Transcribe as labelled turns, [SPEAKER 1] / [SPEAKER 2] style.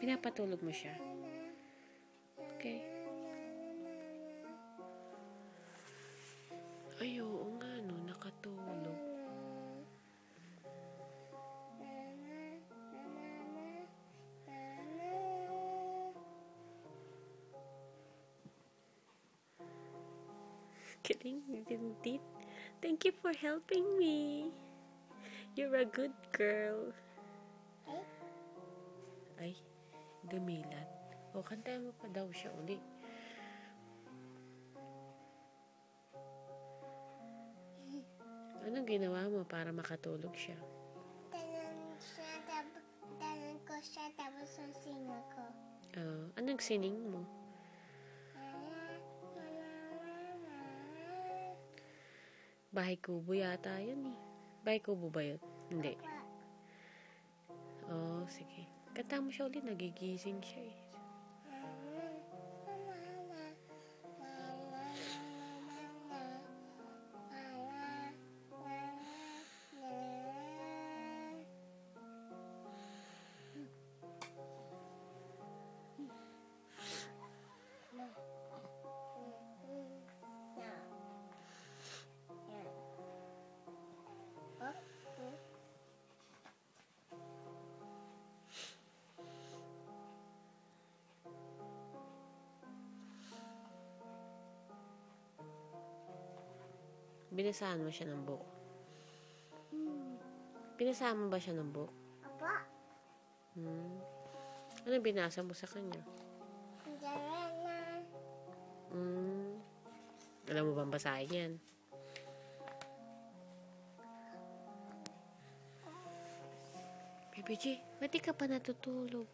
[SPEAKER 1] Pinapatulog mo siya? Okay. Ay, oo nga, no. Nakatulog. Kidding, didn't it? Thank you for helping me. You're a good girl. Ay, gamilat. O, kantayan mo pa daw siya uli. Anong ginawa mo para makatulog siya?
[SPEAKER 2] Tanong ko siya, tapos susing ako.
[SPEAKER 1] Anong sining mo? Bahay kubo yata yun eh. Bahay kubo ba yun? Hindi. Oh, sige. Kanta mo siya ulit, nagigising siya eh. Binasahan mo siya ng book? Binasahan mo ba siya ng book?
[SPEAKER 2] Opo.
[SPEAKER 1] Ano binasa mo sa kanya?
[SPEAKER 2] Cinderella.
[SPEAKER 1] Alam mo bang basahin yan? Baby G, ba't di ka pa natutulog?